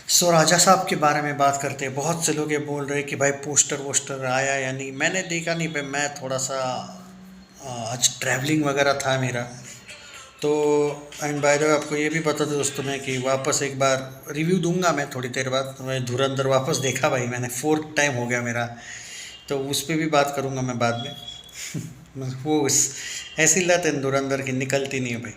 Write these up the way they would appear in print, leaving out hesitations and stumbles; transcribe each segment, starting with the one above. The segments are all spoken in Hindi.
राजा साहब के बारे में बात करते हैं। बहुत से लोग ये बोल रहे हैं कि भाई पोस्टर वोस्टर आया या नहीं। मैंने देखा नहीं भाई, मैं थोड़ा सा आज ट्रैवलिंग वगैरह था मेरा। तो एंड बाय द वे आपको ये भी पता था दोस्तों मैं कि वापस एक बार रिव्यू दूंगा मैं थोड़ी देर बाद। तो मैं धुरंधर वापस देखा भाई, मैंने फोर्थ टाइम हो गया मेरा। तो उस पर भी बात करूंगा मैं बाद में। वो ऐसी लत है धुरंधर की, निकलती नहीं है भाई।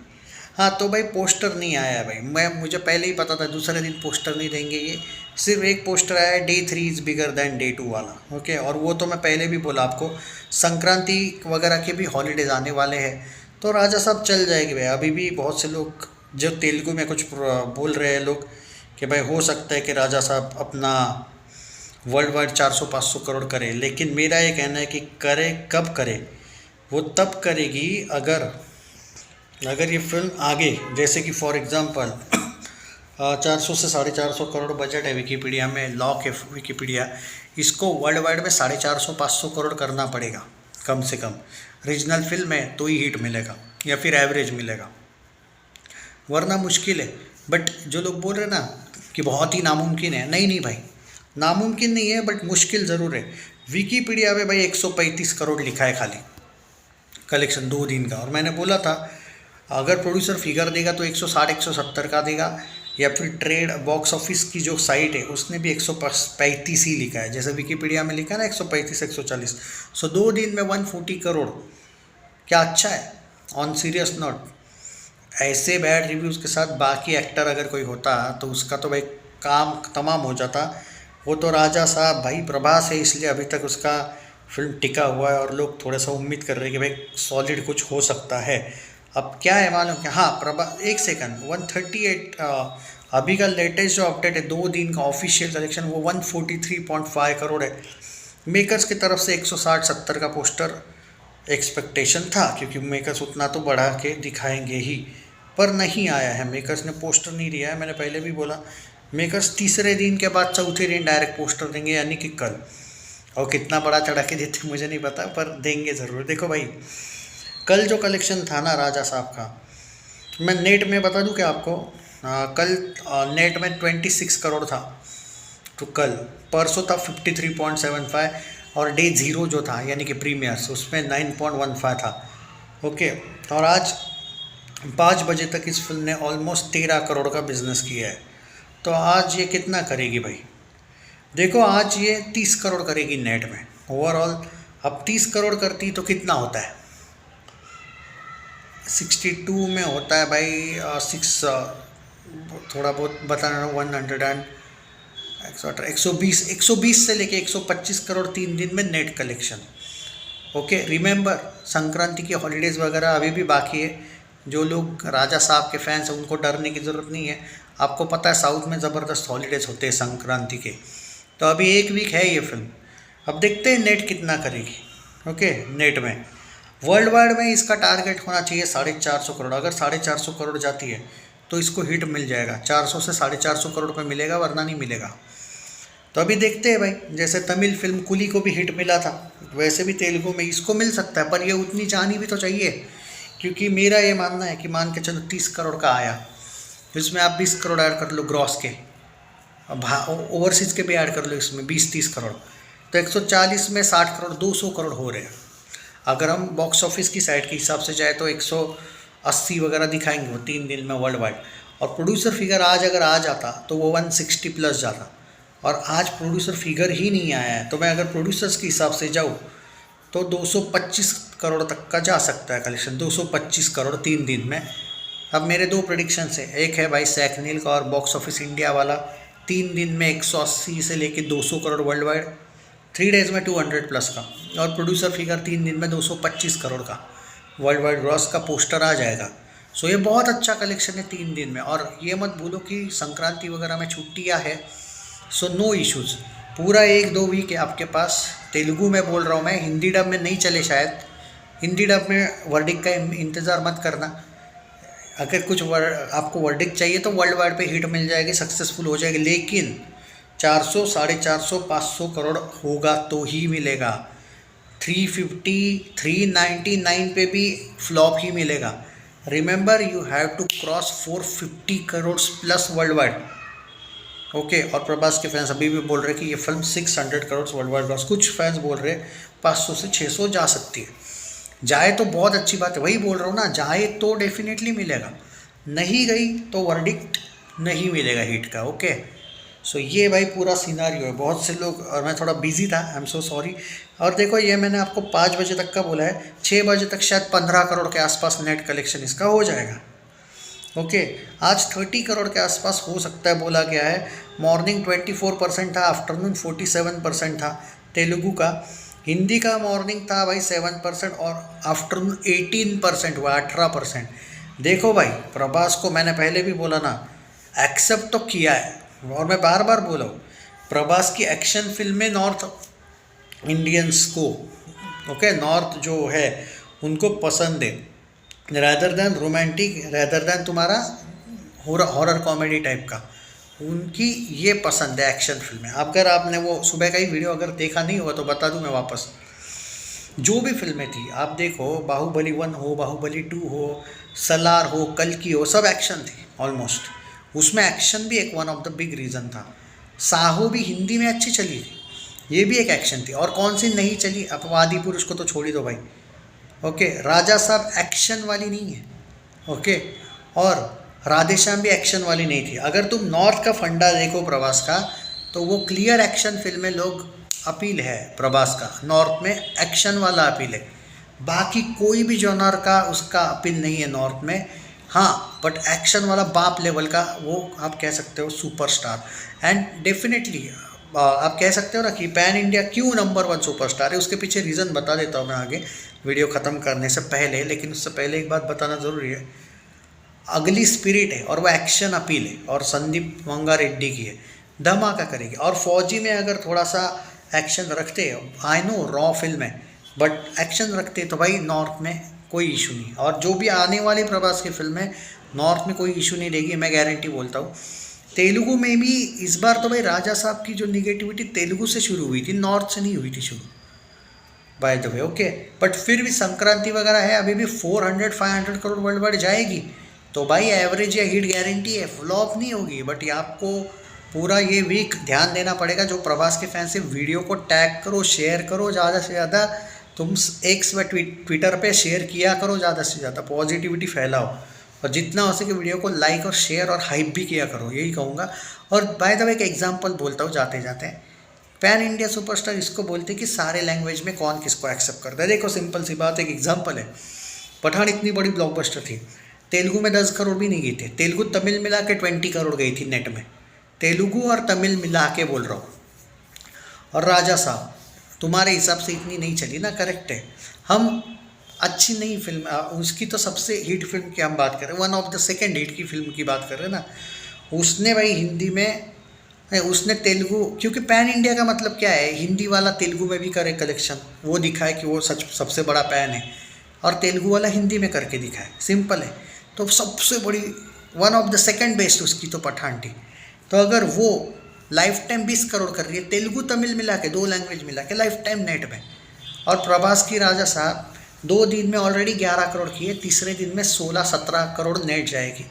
हाँ तो भाई पोस्टर नहीं आया है भाई, मैं मुझे पहले ही पता था दूसरे दिन पोस्टर नहीं देंगे ये। सिर्फ एक पोस्टर आया है, day 3 is bigger than day 2 वाला। ओके, और वो तो मैं पहले भी बोला आपको, संक्रांति वगैरह के भी हॉलीडेज आने वाले हैं तो राजा साहब चल जाएगी भाई। अभी भी बहुत से लोग जो तेलुगु में कुछ बोल रहे हैं लोग कि भाई हो सकता है कि राजा साहब अपना वर्ल्ड वाइड 400-500 करोड़ करे, लेकिन मेरा ये कहना है कि करे कब करे। वो तब करेगी अगर अगर ये फिल्म आगे, जैसे कि फॉर एग्जांपल 400 से 450 करोड़ बजट है विकीपीडिया में, लॉक है विकीपीडिया, इसको वर्ल्ड वाइड में 450-500 करोड़ करना पड़ेगा कम से कम। रीजनल फिल्म है तो ही हिट मिलेगा या फिर एवरेज मिलेगा, वरना मुश्किल है। बट जो लोग बोल रहे हैं ना कि बहुत ही नामुमकिन है, नहीं नहीं भाई, नामुमकिन नहीं है बट मुश्किल ज़रूर है। विकीपीडिया में भाई 135 करोड़ लिखा है खाली कलेक्शन 2 दिन का। और मैंने बोला था अगर प्रोड्यूसर फिगर देगा तो 160-170 का देगा, या फिर ट्रेड बॉक्स ऑफिस की जो साइट है उसने भी 135 ही लिखा है, जैसे विकीपीडिया में लिखा है ना 135-140। सो 2 दिन में 140 करोड़, क्या अच्छा है। ऑन सीरियस नोट, ऐसे बैड रिव्यूज़ के साथ बाकी एक्टर अगर कोई होता तो उसका तो भाई काम तमाम हो जाता। वो तो राजा साहब भाई प्रभास है इसलिए अभी तक उसका फिल्म टिका हुआ है और लोग थोड़ा सा उम्मीद कर रहे हैं कि भाई सॉलिड कुछ हो सकता है। अब क्या है मालूम क्या, हाँ एक सेकंड, 138 अभी का लेटेस्ट जो अपडेट है 2 दिन का ऑफिशियल कलेक्शन वो 143.5 करोड़ है। मेकर्स की तरफ से 160-170 का पोस्टर एक्सपेक्टेशन था, क्योंकि मेकर्स उतना तो बढ़ा के दिखाएंगे ही, पर नहीं आया है। मेकर्स ने पोस्टर नहीं दिया है, मैंने पहले भी बोला मेकर्स तीसरे दिन के बाद चौथे दिन डायरेक्ट पोस्टर देंगे, यानी कि कल। और कितना बड़ा चढ़ा के देते मुझे नहीं पता, पर देंगे ज़रूर। देखो भाई, कल जो कलेक्शन था ना राजा साहब का, मैं नेट में बता दूं क्या आपको, कल नेट में 26 करोड़ था। तो कल, परसों था 53.75, और डे 0 जो था यानी कि प्रीमियर्स उसमें 9.15 था। ओके, और आज 5 बजे तक इस फिल्म ने ऑलमोस्ट 13 करोड़ का बिजनेस किया है। तो आज ये कितना करेगी भाई, देखो आज ये 30 करोड़ करेगी नेट में ओवरऑल। अब 30 करोड़ करती तो कितना होता है, 62 में होता है भाई, थोड़ा बहुत बता रहा हूँ, 120 से लेके 125 करोड़ 3 दिन में net collection. Okay, remember Sankranti की हॉलीडेज़ वगैरह अभी भी बाकी है। जो लोग राजा साहब के फैंस हैं उनको डरने की ज़रूरत नहीं है। आपको पता है साउथ में ज़बरदस्त हॉलीडेज़ होते हैं संक्रांति के, तो अभी 1 वीक है ये फिल्म। अब देखते हैं नेट कितना करेगी। ओके, नेट में वर्ल्ड वाइड में इसका टारगेट होना चाहिए 450 करोड़। अगर 450 करोड़ जाती है तो इसको हिट मिल जाएगा, 400 से 450 करोड़ पे मिलेगा, वरना नहीं मिलेगा। तो अभी देखते हैं भाई, जैसे तमिल फिल्म कुली को भी हिट मिला था, वैसे भी तेलुगु में इसको मिल सकता है, पर ये उतनी जानी भी तो चाहिए। क्योंकि मेरा ये मानना है कि मान के चलो 30 करोड़ का आया, इसमें आप 20 करोड़ ऐड कर लो ग्रॉस के, अब ओवरसीज़ के भी ऐड कर लो इसमें 20-30 करोड़, तो 140 में 60 करोड़ 200 करोड़ हो रहे हैं। अगर हम बॉक्स ऑफिस की साइड के हिसाब से जाए तो 180 वगैरह दिखाएंगे वो 3 दिन में वर्ल्ड वाइड। और प्रोड्यूसर फिगर आज अगर आ जाता तो वो 160 प्लस जाता, और आज प्रोड्यूसर फिगर ही नहीं आया है। तो मैं अगर प्रोड्यूसर्स के हिसाब से जाऊँ तो 225 करोड़ तक का जा सकता है कलेक्शन, 225 करोड़ 3 दिन में। अब मेरे 2 प्रेडिक्शंस हैं, एक है भाई सैकनील का और बॉक्स ऑफिस इंडिया वाला, 3 दिन में 180 से लेके 200 करोड़ वर्ल्ड वाइड, 3 डेज़ में 200 प्लस का, और प्रोड्यूसर फिगर 3 दिन में 225 करोड़ का वर्ल्ड वाइड ग्रॉस का पोस्टर आ जाएगा। सो ये बहुत अच्छा कलेक्शन है 3 दिन में। और ये मत भूलो कि संक्रांति वगैरह में छुट्टियाँ है, सो नो इश्यूज़, पूरा 1-2 वीक है आपके पास। तेलुगु में बोल रहा हूँ मैं, हिंदी डब में नहीं चले शायद, हिंदी डब में वर्डिक का इंतज़ार मत करना। अगर कुछ आपको वर्डिक चाहिए तो वर्ल्ड वाइड पे हिट मिल जाएगी, सक्सेसफुल हो जाएगी, लेकिन 400, 450, 500 करोड़ होगा तो ही मिलेगा। 350, 399 पे भी फ्लॉप ही मिलेगा। Remember, you have to cross 450 crore plus worldwide. Okay. और प्रभास के फैंस अभी भी बोल रहे हैं कि ये film 600 crore world wide gross, कुछ फैंस बोल रहे हैं 500 से 600 जा सकती है। जाए तो बहुत अच्छी बात है, वही बोल रहा हूँ ना, जाए तो डेफिनेटली मिलेगा, नहीं गई तो वर्डिक्ट नहीं मिलेगा हिट का। ओके। सो ये भाई पूरा सिनारियो है। बहुत से लोग, और मैं थोड़ा बिजी था, आई एम सो सॉरी। और देखो ये मैंने आपको 5 बजे तक का बोला है, 6 बजे तक शायद 15 करोड़ के आसपास नेट कलेक्शन इसका हो जाएगा। ओके। आज 30 करोड़ के आसपास हो सकता है बोला गया है। मॉर्निंग 24% था, आफ्टरनून 47% था तेलुगु का। हिंदी का मॉर्निंग था भाई 7% और आफ्टरनून 18% हुआ, 18%। देखो भाई प्रभास को मैंने पहले भी बोला ना, एक्सेप्ट तो किया है, और मैं बार बार बोला हूँ प्रभास की एक्शन फिल्में नॉर्थ इंडियंस को, ओके, नॉर्थ जो है उनको पसंद है, rather than romantic, rather than तुम्हारा हॉरर कॉमेडी टाइप का, उनकी ये पसंद है एक्शन फिल्में। अगर आपने वो सुबह का ही वीडियो अगर देखा नहीं होगा तो बता दूं मैं वापस, जो भी फिल्में थी आप देखो, बाहुबली 1 हो, बाहुबली 2 हो, सलार हो, कल्कि हो, सब एक्शन थी ऑलमोस्ट। उसमें एक्शन भी एक one of the big reason था। साहो भी हिंदी में अच्छी चली थी, ये भी एक एक्शन थी। और कौन सी नहीं चली, अब आदि पुरुष को तो छोड़ ही दो भाई। ओके। राजा साहब एक्शन वाली नहीं है। ओके। और राधेश्याम भी एक्शन वाली नहीं थी। अगर तुम नॉर्थ का फंडा देखो प्रभास का, तो वो क्लियर एक्शन फिल्में लोग अपील है प्रभास का, नॉर्थ में एक्शन वाला अपील है। बाकी कोई भी जॉनर का उसका अपील नहीं है नॉर्थ में। हाँ, बट एक्शन वाला बाप लेवल का वो आप कह सकते हो सुपरस्टार। एंड डेफिनेटली आप कह सकते हो ना कि पैन इंडिया क्यों नंबर 1 सुपरस्टार है, उसके पीछे रीज़न बता देता हूँ मैं आगे वीडियो ख़त्म करने से पहले। लेकिन उससे पहले एक बात बताना ज़रूरी है, अगली स्पिरिट है और वो एक्शन अपील है, और संदीप वंगा रेड्डी की है, धमाका करेगी। और फौजी में अगर थोड़ा सा एक्शन रखते, आई नो रॉ फिल्म है, बट एक्शन रखते तो भाई नॉर्थ में कोई इशू नहीं। और जो भी आने वाली प्रभास की फिल्म है नॉर्थ में कोई इशू नहीं रहेगी, मैं गारंटी बोलता हूँ। तेलुगु में भी इस बार तो भाई राजा साहब की जो निगेटिविटी तेलुगु से शुरू हुई थी, नॉर्थ से नहीं हुई थी शुरू, by the way. Okay. But फिर भी संक्रांति वगैरह है, अभी भी 400-500 करोड़ वर्ल्ड वाइड जाएगी, तो भाई एवरेज या हिट गारंटी है, फ्लॉप नहीं होगी। बट ये आपको पूरा ये वीक ध्यान देना पड़ेगा। जो प्रभास के फैंस से वीडियो को टैग करो, शेयर करो ज़्यादा से ज़्यादा, तुम एक्स व ट्विटर पे शेयर किया करो, ज़्यादा से ज़्यादा पॉजिटिविटी फैलाओ, और जितना हो सके वीडियो को लाइक और शेयर और हाइप भी किया करो, यही कहूँगा। और बाय द वे एक एग्जांपल बोलता हूँ जाते जाते, पैन इंडिया सुपरस्टार इसको बोलते हैं कि सारे लैंग्वेज में कौन किसको एक्सेप्ट करता है। देखो सिंपल सी बात, एक एग्जांपल है, पठान इतनी बड़ी ब्लॉकबस्टर थी, तेलुगु में 10 करोड़ भी नहीं गई थी, तेलुगु तमिल मिला के 20 करोड़ गई थी नेट में, तेलुगु और तमिल मिला के बोल रहा हूँ। और राजा साहब तुम्हारे हिसाब से इतनी नहीं चली ना, करेक्ट है। हम अच्छी नहीं फिल्म, उसकी तो सबसे हिट फिल्म की हम बात कर रहे हैं, one of the second hit की फिल्म की बात कर रहे हैं ना, उसने भाई हिंदी में, उसने तेलुगु, क्योंकि पैन इंडिया का मतलब क्या है, हिंदी वाला तेलुगु में भी करे कलेक्शन, वो दिखाए कि वो सच सबसे बड़ा पैन है, और तेलुगु वाला हिंदी में करके दिखाए, सिंपल है। तो सबसे बड़ी one of the second best उसकी तो पठान थी। तो अगर वो लाइफ टाइम 20 करोड़ कर रही है तेलुगु तमिल मिला के, 2 लैंग्वेज मिला के लाइफ टाइम नेट में, और प्रभास की राजा साहब 2 दिन में ऑलरेडी 11 करोड़ की है, तीसरे दिन में 16-17 करोड़ नेट जाएगी,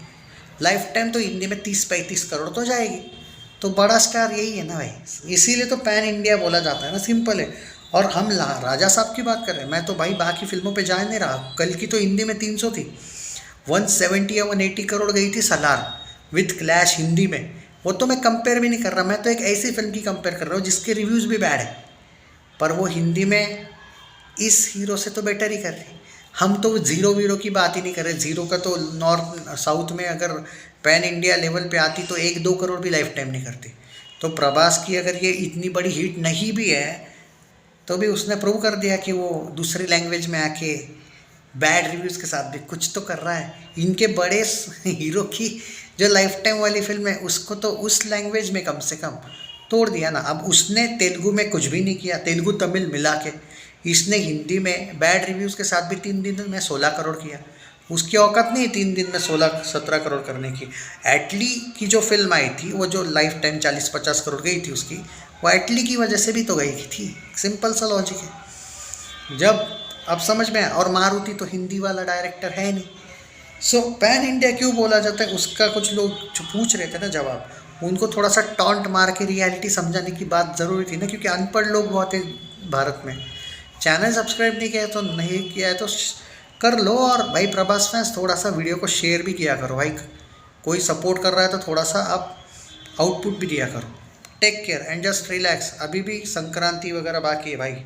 लाइफ टाइम तो हिंदी में 30-35 करोड़ तो जाएगी। तो बड़ा स्टार यही है ना भाई, इसीलिए तो पैन इंडिया बोला जाता है ना, सिंपल है। और हम राजा साहब की बात कर रहे हैं, मैं तो भाई बाकी फिल्मों पे जा नहीं रहा। कल की तो हिंदी में 300 थी, 170 या 180 करोड़ गई थी सलार विथ क्लैश हिंदी में। वो तो मैं कंपेयर भी नहीं कर रहा, मैं तो एक ऐसी फिल्म की कंपेयर कर रहा हूँ जिसके रिव्यूज़ भी बैड है, पर वो हिंदी में इस हीरो से तो बेटर ही कर रही। हम तो जीरो वीरो की बात ही नहीं कर रहे, जीरो का तो नॉर्थ साउथ में अगर पैन इंडिया लेवल पे आती तो 1-2 करोड़ भी लाइफ टाइम नहीं करती। तो प्रभास की अगर ये इतनी बड़ी हिट नहीं भी है, तो भी उसने प्रूव कर दिया कि वो दूसरी लैंग्वेज में आके बैड रिव्यूज़ के साथ भी कुछ तो कर रहा है। इनके बड़े हीरो की जो लाइफ टाइम वाली फिल्म है, उसको तो उस लैंग्वेज में कम से कम तोड़ दिया ना। अब उसने तेलुगु में कुछ भी नहीं किया, तेलुगु तमिल मिला के, इसने हिंदी में बैड रिव्यूज़ के साथ भी 3 दिन में 16 करोड़ किया। उसकी औकात नहीं 3 दिन में 16-17 करोड़ करने की। एटली की जो फिल्म आई थी, वो जो लाइफ टाइम 40-50 करोड़ गई थी उसकी, वो एटली की वजह से भी तो गई थी। सिंपल सा लॉजिक है, जब अब समझ में आया। और मारुति तो हिंदी वाला डायरेक्टर है नहीं। सो पैन इंडिया क्यों बोला जाता है, उसका कुछ लोग जो पूछ रहे थे ना जवाब, उनको थोड़ा सा टॉन्ट मार के रियलिटी समझाने की बात ज़रूरी थी ना, क्योंकि अनपढ़ लोग बहुत है भारत में। चैनल सब्सक्राइब नहीं किया है तो नहीं किया है तो कर लो। और भाई प्रभास फैंस थोड़ा सा वीडियो को शेयर भी किया करो भाई, कोई सपोर्ट कर रहा है तो थोड़ा सा आप आउटपुट भी दिया करो। Take care and just relax, अभी भी संक्रांति वगैरह बाकी है भाई।